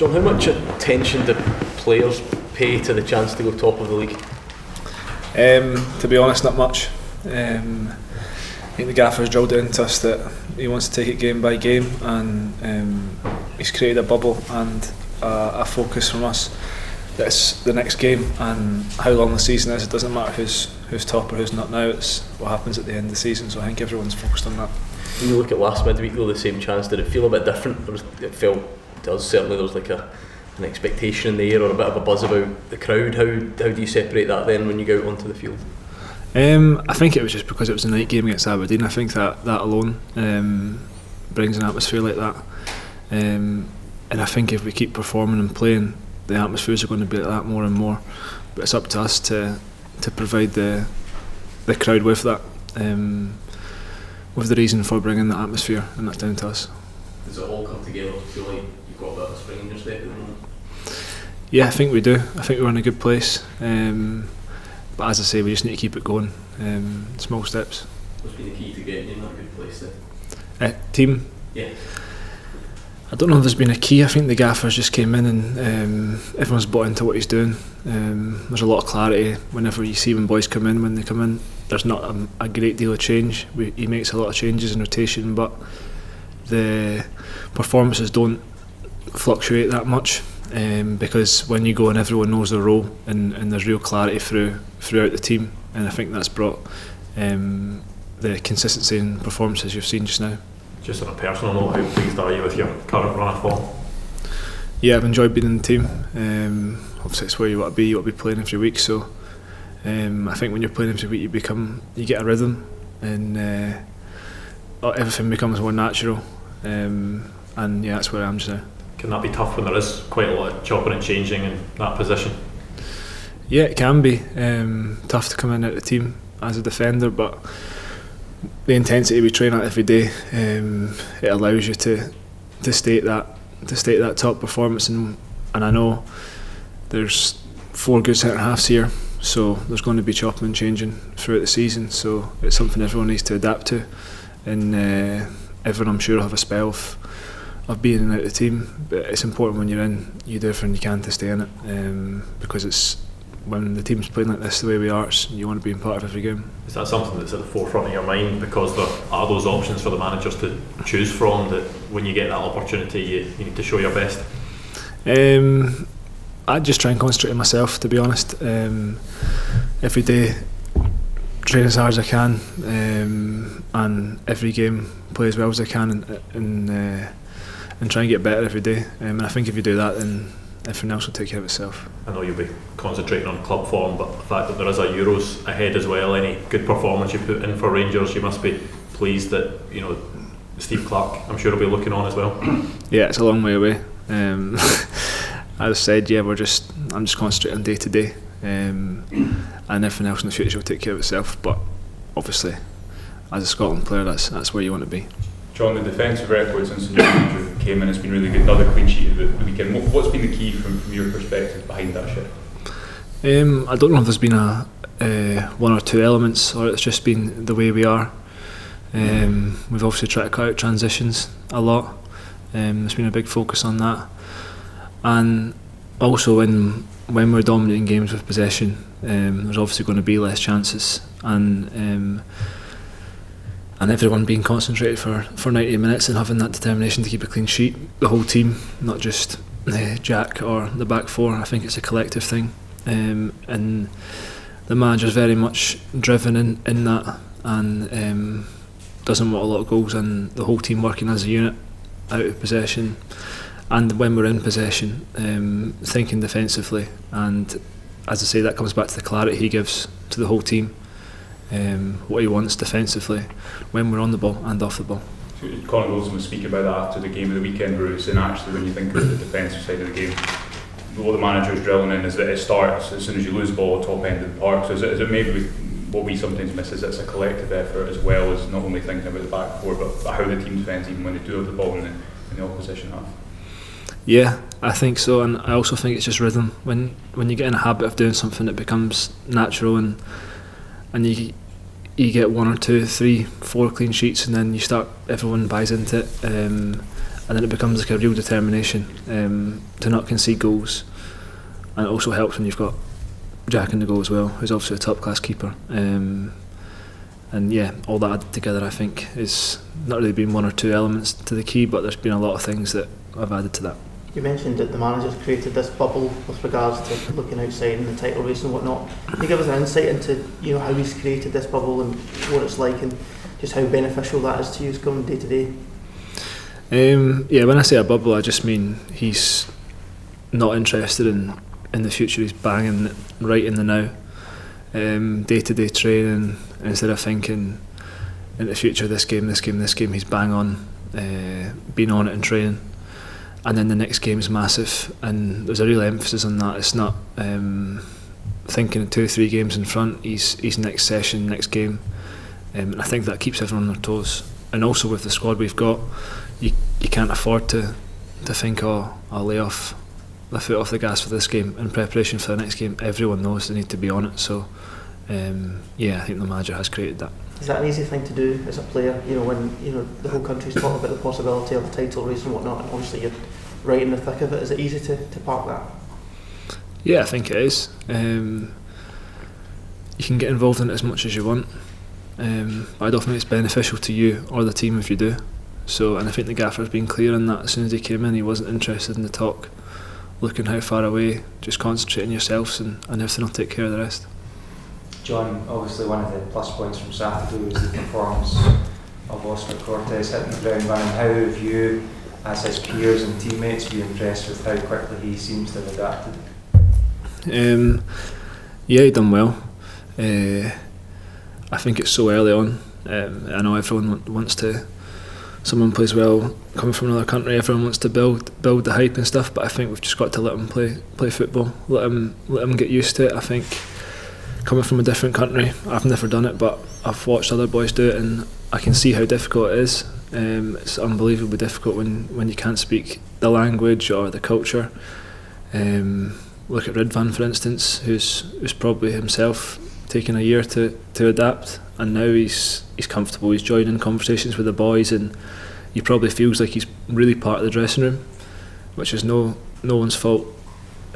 John, how much attention do players pay to the chance to go top of the league? To be honest, not much. I think the gaffer's drilled it into us that he wants to take it game by game, and he's created a bubble and a focus from us that it's the next game, and how long the season is, it doesn't matter who's top or who's not now, it's what happens at the end of the season, so I think everyone's focused on that. When you look at last midweek though, the same chance, did it feel a bit different? It felt, it does, certainly there was like an expectation in the air or a bit of a buzz about the crowd. How do you separate that then when you go out onto the field? I think it was just because it was a night game against Aberdeen. I think that alone brings an atmosphere like that, and I think if we keep performing and playing, the atmospheres are going to be like that more and more, but it's up to us to provide the crowd with that, with the reason for bringing that atmosphere, and that's down to us. Does it all come together to feel like you've got a bit of a spring in your step at the moment? Yeah, I think we do. I think we're in a good place, but as I say, we just need to keep it going, small steps. What's been the key to getting in that good place then? Team? Yeah. I don't know if there's been a key. I think the gaffers just came in and everyone's bought into what he's doing. There's a lot of clarity whenever you see when boys come in. When they come in, there's not a great deal of change. He makes a lot of changes in rotation, but the performances don't fluctuate that much, because when you go and everyone knows their role, and there's real clarity throughout the team, and I think that's brought the consistency in performances you've seen just now. Just on a personal note, how pleased are you with your current run of form? Yeah, I've enjoyed being in the team. Obviously it's where you want to be playing every week, so I think when you're playing every week you get a rhythm, and everything becomes more natural, and yeah, that's where I am just now. Can that be tough when there is quite a lot of chopping and changing in that position? Yeah, it can be tough to come in out of the team as a defender, but the intensity we train at every day, it allows you to state that top performance, and I know there's 4 good centre halves here, so there's going to be chopping and changing throughout the season, so it's something everyone needs to adapt to, and everyone, I'm sure, will have a spell of being out of the team, but it's important when you're in, you do everything you can to stay in it, because it's when the team's playing like this the way we are, you want to be in part of every game. Is that something that's at the forefront of your mind, because there are those options for the managers to choose from, that when you get that opportunity you need to show your best? I just try and concentrate on myself, to be honest. Every day train as hard as I can, and every game play as well as I can, and try and get better every day, and I think if you do that, then everything else will take care of itself. I know you'll be concentrating on club form, but the fact that there is a Euros ahead as well, any good performance you put in for Rangers, you must be pleased that, you know, Steve Clarke, I'm sure, will be looking on as well. Yeah, it's a long way away. As I said, yeah, I'm just concentrating day to day, and everything else in the future will take care of itself. But obviously, as a Scotland player, that's where you want to be. John, the defensive record since the new manager came in has been really good. Another clean sheet at the weekend. What's been the key from your perspective behind that shift? I don't know if there's been one or two elements, or it's just been the way we are. We've obviously tried to cut out transitions a lot. There's been a big focus on that, and also when we're dominating games with possession, there's obviously going to be less chances, and everyone being concentrated for 90 minutes and having that determination to keep a clean sheet, the whole team, not just Jack or the back four. I think it's a collective thing, and the manager's very much driven in that, and doesn't want a lot of goals, and the whole team working as a unit out of possession, and when we're in possession, thinking defensively, and as I say, that comes back to the clarity he gives to the whole team. What he wants defensively when we're on the ball and off the ball. Colin Wilson was speaking about that after the game of the weekend, Bruce, and actually when you think of the defensive side of the game, what the manager is drilling in is that it starts as soon as you lose the ball at the top end of the park. So is it maybe what we sometimes miss is it's a collective effort, as well as not only thinking about the back four, but how the team defends even when they do have the ball in the opposition half? Yeah, I think so, and I also think it's just rhythm. When you get in a habit of doing something, it becomes natural, and you get 1 or 2, 3, 4 clean sheets, and then everyone buys into it, and and then it becomes like a real determination to not concede goals. And it also helps when you've got Jack in the goal as well, who's obviously a top class keeper. And yeah, all that added together, I think, is not really been one or two elements to the key, but there's been a lot of things that I've added to that. You mentioned that the manager's created this bubble with regards to looking outside in the title race and whatnot. Can you give us an insight into how he's created this bubble and what it's like, and just how beneficial that is to you going day to day? Yeah, when I say a bubble, I just mean he's not interested in the future. He's banging it right in the now. Day-to-day training, instead of thinking in the future, this game, he's bang on, being on it in training. And then the next game is massive, and there's a real emphasis on that. It's not thinking 2-3 games in front. He's next session, next game, and I think that keeps everyone on their toes. And also with the squad we've got, you can't afford to think, oh, I'll lay off the foot off the gas for this game in preparation for the next game. Everyone knows they need to be on it. So yeah, I think the manager has created that. Is that an easy thing to do as a player? When the whole country's talking about the possibility of a title race and whatnot, and obviously you're right in the thick of it. Is it easy to park that? Yeah, I think it is. You can get involved in it as much as you want, but I don't think it's beneficial to you or the team if you do. So, and I think the gaffer's been clear on that. As soon as he came in, he wasn't interested in the talk, looking how far away. Just concentrate on yourselves, and everything will take care of the rest. John, obviously one of the plus points from Saturday was the performance of Oscar Cortez hitting the ground running. How have you, as his peers and teammates, been impressed with how quickly he seems to have adapted? Yeah, he done well. I think it's so early on. I know everyone wants to. Someone plays well, coming from another country, everyone wants to build the hype and stuff. But I think we've just got to let him play football. Let him get used to it. I think coming from a different country, I've never done it, but I've watched other boys do it, and I can see how difficult it is. It's unbelievably difficult when you can't speak the language or the culture. Look at Ridvan, for instance, who's probably himself taken a year to adapt, and now he's comfortable. He's joining conversations with the boys, and he probably feels like he's really part of the dressing room, which is no one's fault,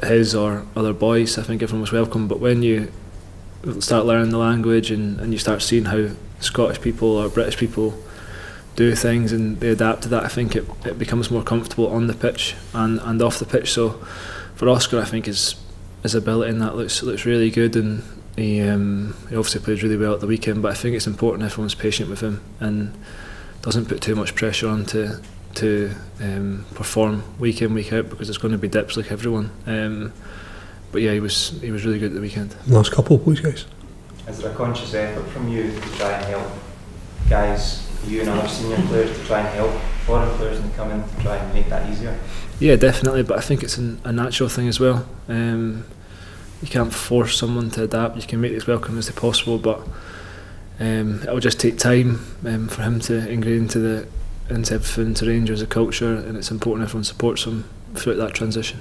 his or other boys. I think everyone was welcome, but when you start learning the language and you start seeing how Scottish people or British people do things and they adapt to that, I think it becomes more comfortable on the pitch and off the pitch. So for Oscar, I think his ability in that looks really good, and he obviously played really well at the weekend. But I think it's important everyone's patient with him and doesn't put too much pressure on to perform week in, week out, because there's going to be dips like everyone. But yeah, he was really good at the weekend. Last couple, please, guys. Is there a conscious effort from you to try and help guys, you and other senior players, to try and help foreign players and come in to try and make that easier? Yeah, definitely, but I think it's a natural thing as well. You can't force someone to adapt. You can make it as welcome as possible, but it'll just take time for him to ingrain into everything, to Rangers, a culture, and it's important everyone supports him throughout that transition.